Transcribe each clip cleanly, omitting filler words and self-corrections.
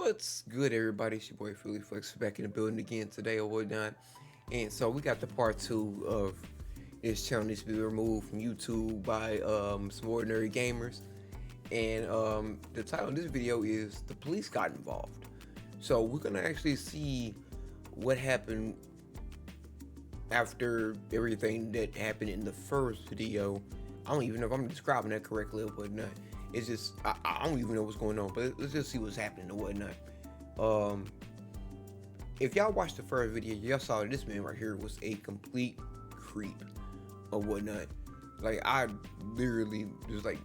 What's good, everybody? It's your boy Phlexer back in the building again today or whatnot. And so we got the part two of this channel needs to be removed from YouTube by some ordinary gamers. And the title of this video is "The Police Got Involved." So we're gonna actually see what happened after everything that happened in the first video. I don't even know if I'm describing that correctly or whatnot. It's just I don't even know what's going on, but let's just see what's happening or whatnot. If y'all watched the first video, y'all saw this man right here was a complete creep or whatnot. Like I literally was like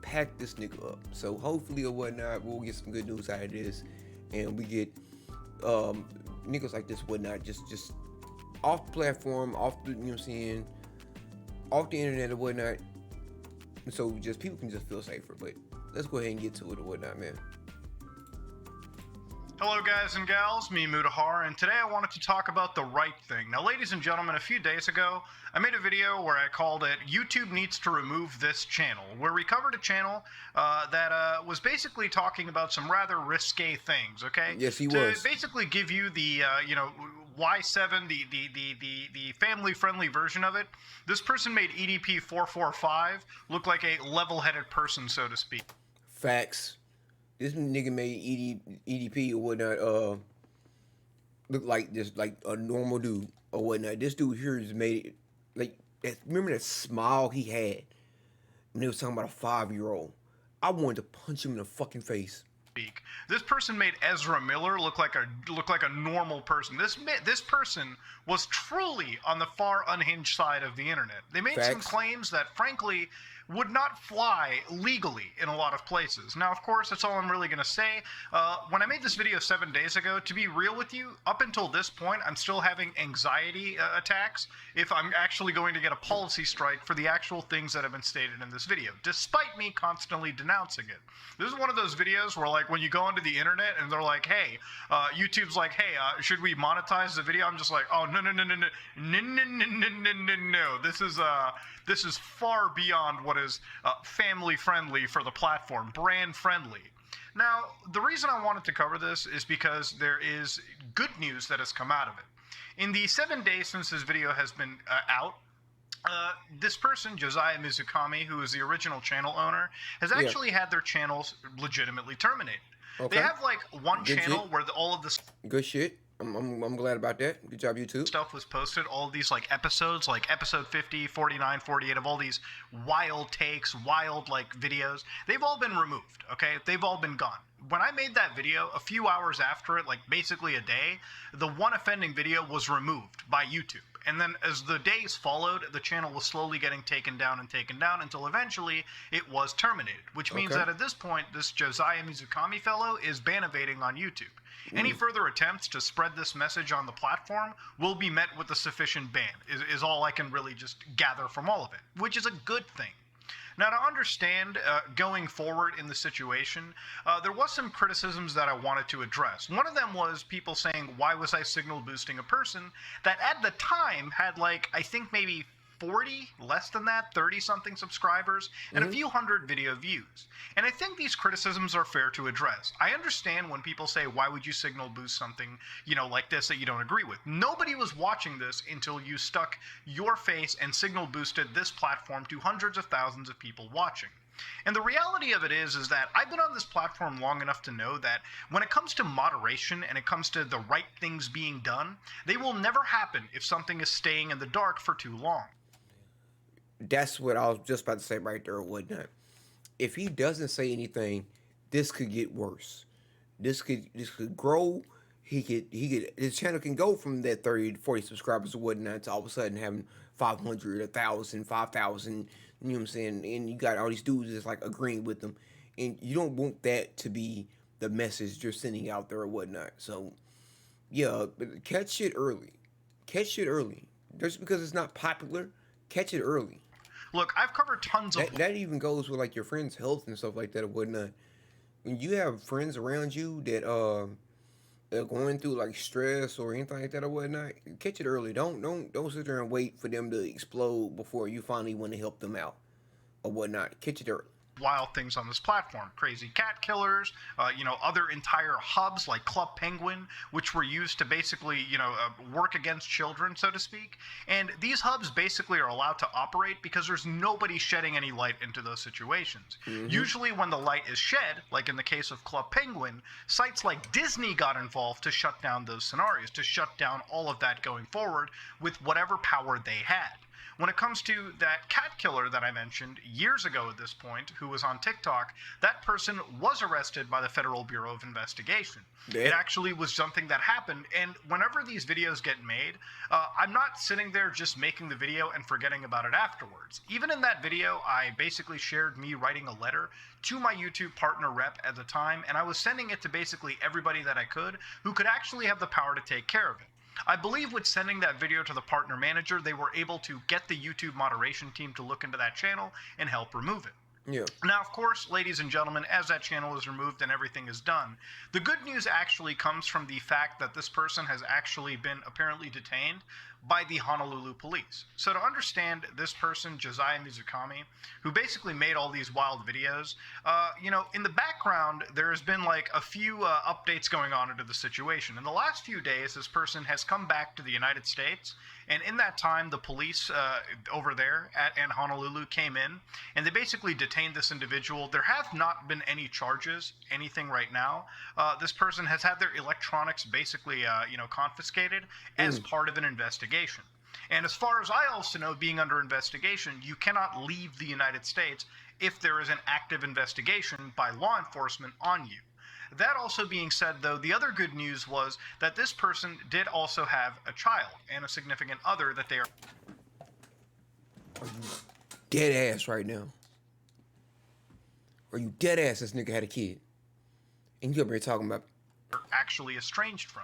pack this nigga up. So hopefully or whatnot, we'll get some good news out of this, and we get niggas like this whatnot just off the platform, off the, you know what I'm saying, off the internet or whatnot. So just people can just feel safer. But let's go ahead and get to it or whatnot, man. Hello guys and gals, me Mutahar, and today I wanted to talk about the right thing. Now ladies and gentlemen, a few days ago, I made a video where I called it "YouTube Needs to Remove This Channel," where we covered a channel that was basically talking about some rather risque things, okay? Yes, he was. To basically give you the, Y7, the family-friendly version of it. This person made EDP445 look like a level-headed person, so to speak. Facts. This nigga made EDP or whatnot look like just like a normal dude or whatnot. This dude here just made it like remember that smile he had when they was talking about a 5-year-old. I wanted to punch him in the fucking face. This person made Ezra Miller look like a normal person. This person was truly on the far unhinged side of the internet. They made some claims that, frankly, would not fly legally in a lot of places. Now, of course, that's all I'm really going to say. When I made this video 7 days ago, to be real with you, up until this point, I'm still having anxiety attacks if I'm actually going to get a policy strike for the actual things that have been stated in this video, despite me constantly denouncing it. This is one of those videos where, like, when you go onto the internet and they're like, hey, YouTube's like, hey, should we monetize the video? I'm just like, oh, no. This is far beyond what is family friendly for the platform, brand friendly. Now, the reason I wanted to cover this is because there is good news that has come out of it. In the 7 days since this video has been out, this person, Josiah Mizukami, who is the original channel owner, has actually had their channels legitimately terminated. Okay. They have like one channel where all of this good shit. I'm glad about that. Good job, YouTube. Stuff was posted, all of these like episodes, like episode 50, 49, 48 of all these wild takes, wild like videos. They've all been removed, okay? They've all been gone. When I made that video, a few hours after it, like basically a day, the one offending video was removed by YouTube. And then as the days followed, the channel was slowly getting taken down until eventually it was terminated, which means that at this point, this Josiah Mizukami fellow is ban-evading on YouTube. Any further attempts to spread this message on the platform will be met with a sufficient ban, is all I can really just gather from all of it, which is a good thing. Now, to understand going forward in the situation, there was some criticisms that I wanted to address. One of them was people saying, why was I signal boosting a person that at the time had like, I think maybe 40, less than that, 30-something subscribers, and a few hundred video views. And I think these criticisms are fair to address. I understand when people say, why would you signal boost something, like this that you don't agree with? Nobody was watching this until you stuck your face and signal boosted this platform to hundreds of thousands of people watching. And the reality of it is that I've been on this platform long enough to know that when it comes to moderation and it comes to the right things being done, they will never happen if something is staying in the dark for too long. That's what I was just about to say right there or whatnot. If he doesn't say anything, this could get worse. This could grow. His channel can go from that 30 to 40 subscribers or whatnot to all of a sudden having 500, 1,000, 5,000, you know what I'm saying? And you got all these dudes that's like agreeing with them. And you don't want that to be the message you're sending out there or whatnot. So, yeah, but catch shit early. Catch shit early. Just because it's not popular, catch it early. Look, I've covered tons of... That even goes with, like, your friends' health and stuff like that or whatnot. When you have friends around you that are going through, like, stress or anything like that or whatnot, catch it early. Don't sit there and wait for them to explode before you finally want to help them out or whatnot. Catch it early. wild things on this platform. Crazy cat killers, other entire hubs like Club Penguin, which were used to basically, work against children, so to speak. And these hubs basically are allowed to operate because there's nobody shedding any light into those situations. Mm-hmm. Usually, when the light is shed, like in the case of Club Penguin, sites like Disney got involved to shut down those scenarios, to shut down all of that going forward with whatever power they had. When it comes to that cat killer that I mentioned years ago at this point, who was on TikTok, that person was arrested by the Federal Bureau of Investigation. Yeah. It actually was something that happened. And whenever these videos get made, I'm not sitting there just making the video and forgetting about it afterwards. Even in that video, I basically shared me writing a letter to my YouTube partner rep at the time, and I was sending it to basically everybody that I could who could actually have the power to take care of it. I believe with sending that video to the partner manager, they were able to get the YouTube moderation team to look into that channel and help remove it. Yeah. Now, of course, ladies and gentlemen, as that channel is removed and everything is done, the good news actually comes from the fact that this person has actually been apparently detained by the Honolulu police. So to understand this person, Josiah Mizukami, who basically made all these wild videos, in the background, there has been like a few updates going on into the situation. In the last few days, this person has come back to the United States, and in that time, the police over there in Honolulu came in, and they basically detained this individual. There have not been any charges, anything right now. This person has had their electronics basically, confiscated as part of an investigation. And as far as I also know, being under investigation, you cannot leave the United States if there is an active investigation by law enforcement on you. That also being said, though, the other good news was that this person did also have a child and a significant other that they are Dead ass right now. Are you dead ass? This nigga had a kid, and you up here talking about actually estranged from.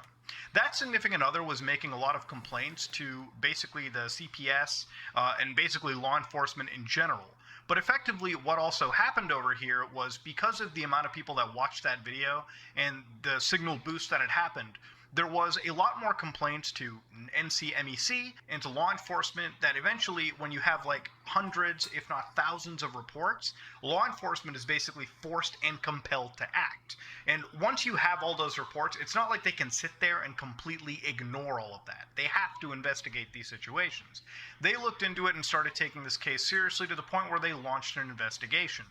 That significant other was making a lot of complaints to basically the CPS and basically law enforcement in general. But effectively, what also happened over here was because of the amount of people that watched that video and the signal boost that had happened, there was a lot more complaints to NCMEC and to law enforcement that eventually, when you have like hundreds, if not thousands of reports, law enforcement is basically forced and compelled to act. And once you have all those reports, it's not like they can sit there and completely ignore all of that. They have to investigate these situations. They looked into it and started taking this case seriously to the point where they launched an investigation.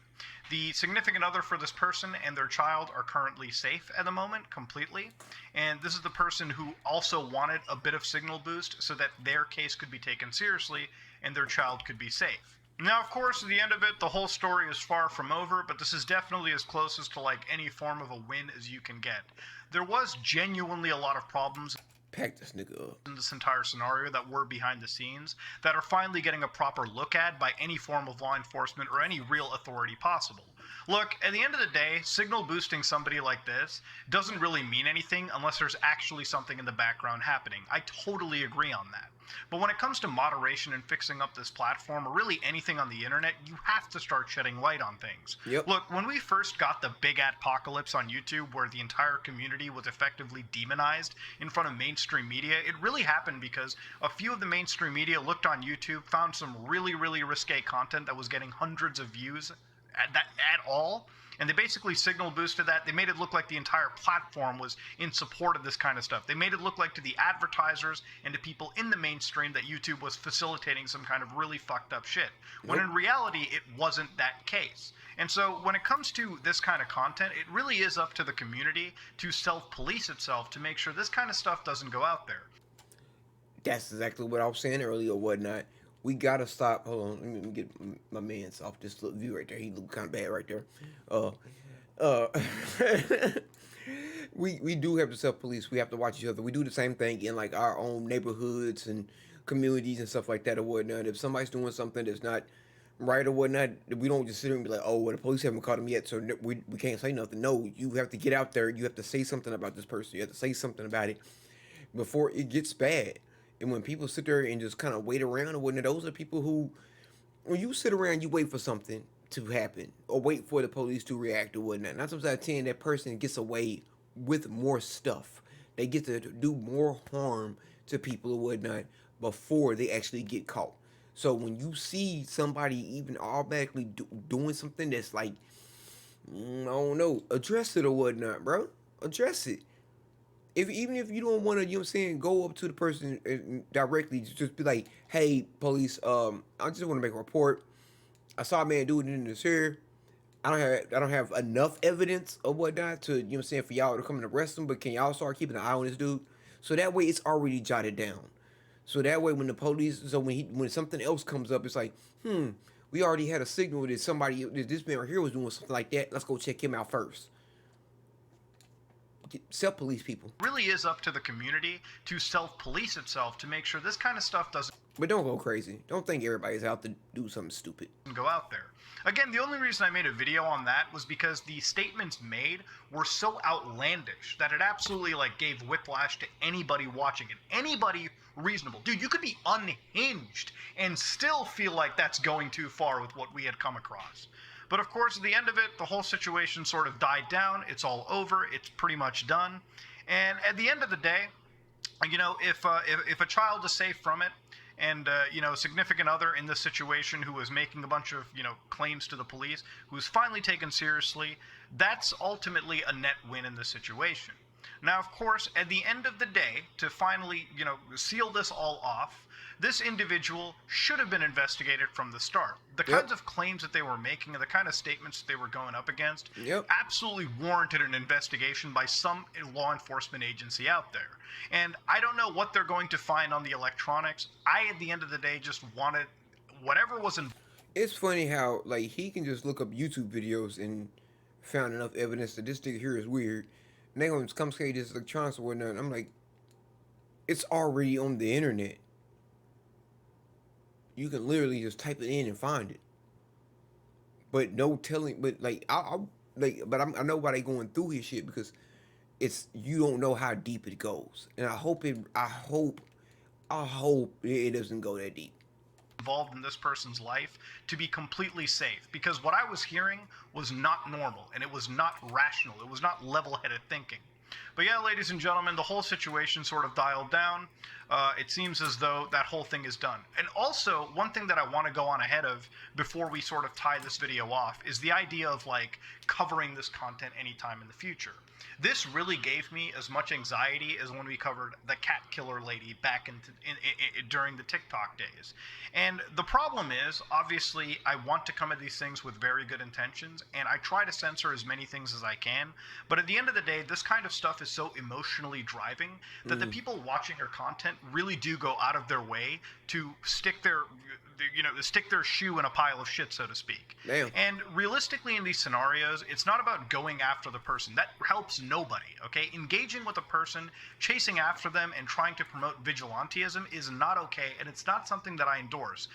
The significant other for this person and their child are currently safe at the moment, completely. And this is the person who also wanted a bit of signal boost so that their case could be taken seriously and their child could be safe. Now, of course, at the end of it, the whole story is far from over, but this is definitely as close as to like any form of a win as you can get. There was genuinely a lot of problems pack this nigga up in this entire scenario that were behind the scenes that are finally getting a proper look at by any form of law enforcement or any real authority possible. Look, at the end of the day, signal boosting somebody like this doesn't really mean anything unless there's actually something in the background happening. I totally agree on that. But when it comes to moderation and fixing up this platform, or really anything on the internet, you have to start shedding light on things. Yep. Look, when we first got the big adpocalypse on YouTube, where the entire community was effectively demonized in front of mainstream media, it really happened because a few of the mainstream media looked on YouTube, found some really, really risque content that was getting hundreds of views at all, and they basically signal boosted that. They made it look like the entire platform was in support of this kind of stuff. They made it look like to the advertisers and to people in the mainstream that YouTube was facilitating some kind of really fucked up shit, when in reality it wasn't that case. And so when it comes to this kind of content, it really is up to the community to self-police itself to make sure this kind of stuff doesn't go out there. That's exactly what I was saying earlier or whatnot. We gotta stop. Hold on, let me get my man's off this little view right there. He look kind of bad right there. We do have to self-police. We have to watch each other. We do the same thing in like our own neighborhoods and communities and stuff like that or whatnot. If somebody's doing something that's not right or whatnot, we don't just sit there and be like, oh, well, the police haven't caught him yet, so we can't say nothing. No, you have to get out there. You have to say something about this person. You have to say something about it before it gets bad. And when people sit there and just kind of wait around or whatnot, those are people who, when you sit around, you wait for something to happen or wait for the police to react or whatnot. 9 times out of 10, that person gets away with more stuff. They get to do more harm to people or whatnot before they actually get caught. So when you see somebody even automatically doing something that's like, I don't know, address it or whatnot, bro. Address it. If even if you don't want to, you know what I'm saying, go up to the person directly, just be like, hey, police, I just want to make a report. I saw a man doing it in this here. I don't have enough evidence or whatnot to, you know what I'm saying, for y'all to come and arrest him, but can y'all start keeping an eye on this dude? So that way it's already jotted down. So that way when the police, so when something else comes up, it's like, we already had a signal that somebody, that this man right here was doing something like that. Let's go check him out first. Self police people. Really is up to the community to self-police itself to make sure this kind of stuff doesn't But don't go crazy. Don't think everybody's out to do something stupid. go out there. Again, the only reason I made a video on that was because the statements made were so outlandish that it absolutely like gave whiplash to anybody watching it. Anybody reasonable. Dude, you could be unhinged and still feel like that's going too far with what we had come across. But of course, at the end of it, the whole situation sort of died down. It's all over. It's pretty much done. And at the end of the day, if a child is safe from it, and a significant other in this situation who was making a bunch of claims to the police, who was finally taken seriously, that's ultimately a net win in this situation. Now, of course, at the end of the day, to finally seal this all off, this individual should have been investigated from the start. The kinds of claims that they were making and the kind of statements that they were going up against absolutely warranted an investigation by some law enforcement agency out there. And I don't know what they're going to find on the electronics. I, at the end of the day, just wanted whatever was in. It's funny how like he can just look up YouTube videos and found enough evidence that this nigga here is weird. And they gonna come say this electronics or whatnot. I'm like, it's already on the internet. You can literally just type it in and find it. But no telling. But like I know why they going through his shit because it's you don't know how deep it goes, and I hope it doesn't go that deep. Involved in this person's life to be completely safe, because what I was hearing was not normal and it was not rational. It was not level-headed thinking. But yeah, ladies and gentlemen, the whole situation sort of dialed down. It seems as though that whole thing is done. And also, one thing that I want to go on ahead of before we sort of tie this video off is the idea of like covering this content anytime in the future. This really gave me as much anxiety as when we covered the cat killer lady back during the TikTok days. And the problem is, obviously, I want to come at these things with very good intentions, and I try to censor as many things as I can. But at the end of the day, this kind of stuff is so emotionally driving that the people watching your content really do go out of their way to stick their shoe in a pile of shit, so to speak. Damn. And realistically, in these scenarios, it's not about going after the person. That helps nobody, okay? Engaging with a person, chasing after them, and trying to promote vigilantism is not okay, and it's not something that I endorse.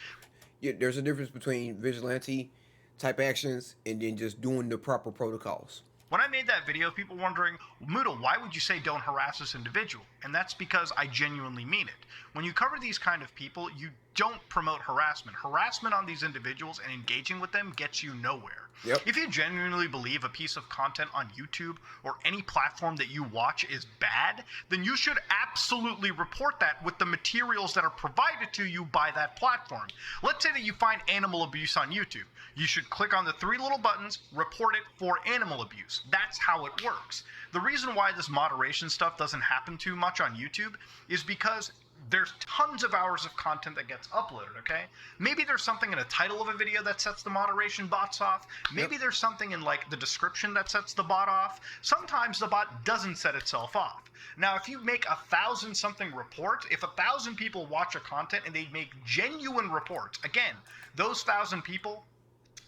Yeah, there's a difference between vigilante type actions and then just doing the proper protocols. When I made that video, people wondering, Muda, why would you say don't harass this individual? And that's because I genuinely mean it. When you cover these kind of people, you don't promote harassment. Harassment on these individuals and engaging with them gets you nowhere. Yep. If you genuinely believe a piece of content on YouTube or any platform that you watch is bad, then you should absolutely report that with the materials that are provided to you by that platform. Let's say that you find animal abuse on YouTube. You should click on the 3 little buttons, report it for animal abuse. That's how it works. The reason why this moderation stuff doesn't happen too much on YouTube is because there's tons of hours of content that gets uploaded, okay? Maybe there's something in the title of a video that sets the moderation bots off. Maybe there's something in like the description that sets the bot off. Sometimes the bot doesn't set itself off. Now, if you make 1,000 something reports, if 1,000 people watch a content and they make genuine reports, again, those 1,000 people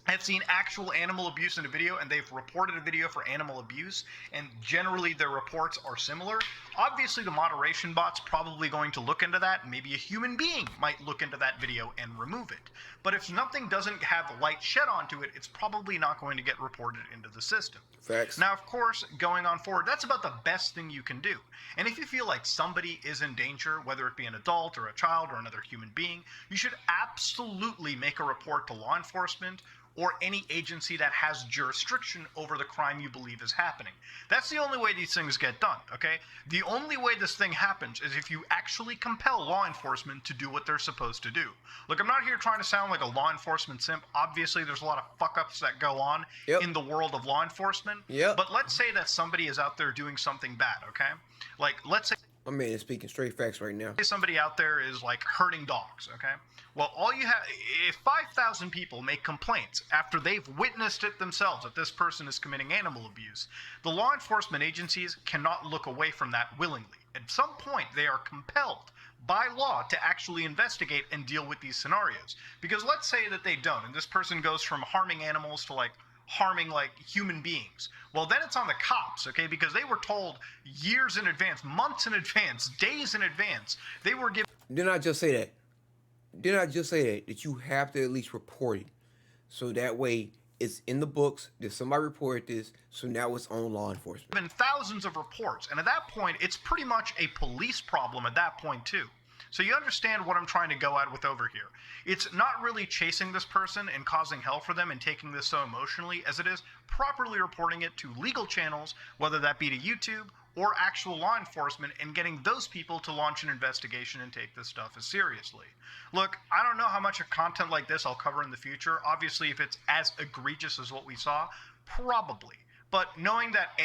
have seen actual animal abuse in a video and they've reported a video for animal abuse, and generally their reports are similar, obviously the moderation bot's probably going to look into that. Maybe a human being might look into that video and remove it. But if nothing doesn't have light shed onto it, it's probably not going to get reported into the system. Facts. Now, of course, going on forward, that's about the best thing you can do. And if you feel like somebody is in danger, whether it be an adult or a child or another human being, you should absolutely make a report to law enforcement or any agency that has jurisdiction over the crime you believe is happening. That's the only way these things get done, okay? The only way this thing happens is if you actually compel law enforcement to do what they're supposed to do. Look, I'm not here trying to sound like a law enforcement simp. Obviously, there's a lot of fuck-ups that go on in the world of law enforcement. But let's say that somebody is out there doing something bad, okay? Like, let's say my man is speaking straight facts right now. somebody out there is like hurting dogs, okay? Well, all you have, if 5,000 people make complaints after they've witnessed it themselves that this person is committing animal abuse, the law enforcement agencies cannot look away from that willingly. At some point, they are compelled by law to actually investigate and deal with these scenarios. Because let's say that they don't, and this person goes from harming animals to like harming like human beings. Well, then it's on the cops, okay? Because they were told years in advance, months in advance, days in advance. They were given. Didn't I just say that? Didn't I just say that you have to at least report it, so that way it's in the books that somebody reported this, so now it's on law enforcement. Been thousands of reports, and at that point, it's pretty much a police problem at that point too. So you understand what I'm trying to go at with over here. It's not really chasing this person and causing hell for them and taking this so emotionally as it is properly reporting it to legal channels, whether that be to YouTube or actual law enforcement, and getting those people to launch an investigation and take this stuff as seriously. Look, I don't know how much of content like this I'll cover in the future. Obviously, if it's as egregious as what we saw, probably. But knowing that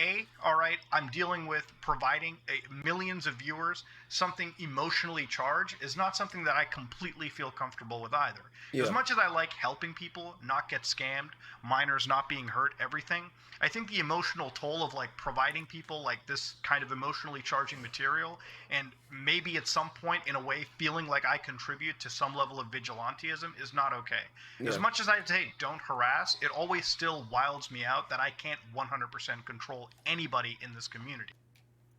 all right, I'm dealing with providing millions of viewers something emotionally charged is not something that I completely feel comfortable with either. As much as I like helping people not get scammed, minors not being hurt, everything, I think the emotional toll of like providing people like this kind of emotionally charging material, and maybe at some point in a way feeling like I contribute to some level of vigilantism is not okay. As much as I say don't harass, it always still wilds me out that I can't 100% control anybody in this community.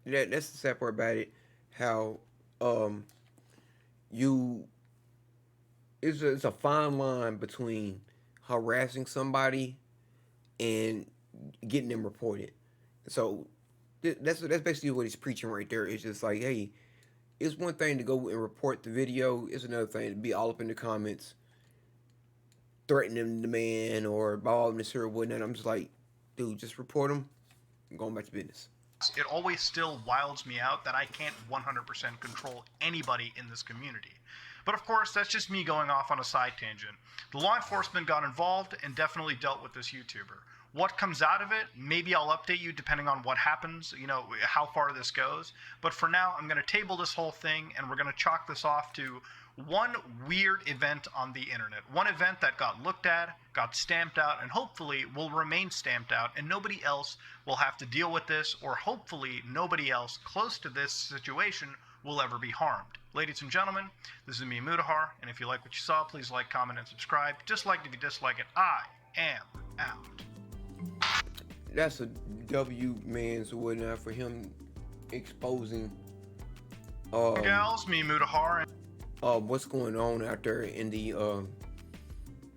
That's the sad part about it. How it's a fine line between harassing somebody and getting them reported. So that's basically what he's preaching right there. It's just like, hey, it's one thing to go and report the video. It's another thing to be all up in the comments, threatening the man or balling this or whatnot. I'm just like, dude, just report him. I'm going back to business. It always still wilds me out that I can't 100% control anybody in this community. But of course, that's just me going off on a side tangent. The law enforcement got involved and definitely dealt with this YouTuber. What comes out of it, maybe I'll update you depending on what happens, you know, how far this goes. But for now, I'm going to table this whole thing and we're going to chalk this off to one weird event on the internet. One event that got looked at, got stamped out, and hopefully will remain stamped out, and nobody else will have to deal with this, or hopefully nobody else close to this situation will ever be harmed. Ladies and gentlemen, this is me, Mudahar, and if you like what you saw, please like, comment, and subscribe. Dislike if you dislike it. I am out. That's a W, man's whatnot, for him exposing gals, me, Mudahar, what's going on out there in the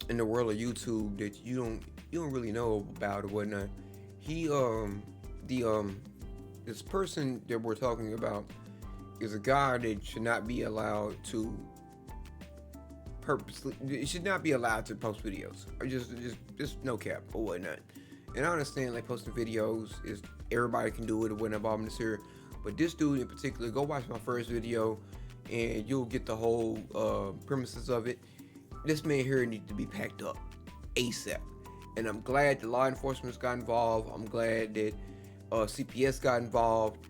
world of YouTube that you don't really know about or whatnot. This person that we're talking about is a guy that should not be allowed to should not be allowed to post videos, or just no cap or whatnot. And I understand like posting videos is everybody can do it or whatnot, involved in this here, but this dude in particular, go watch my first video and you'll get the whole premises of it. This man here needs to be packed up ASAP. And I'm glad the law enforcement's got involved. I'm glad that CPS got involved.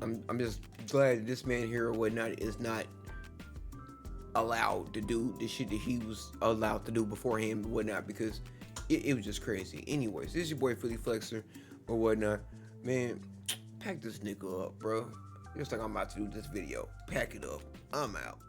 I'm just glad that this man here or whatnot is not allowed to do the shit that he was allowed to do beforehand and whatnot, because it was just crazy. Anyways, this is your boy Phlexer or whatnot. Man, pack this nigga up, bro. Just like I'm about to do this video. Pack it up. I'm out.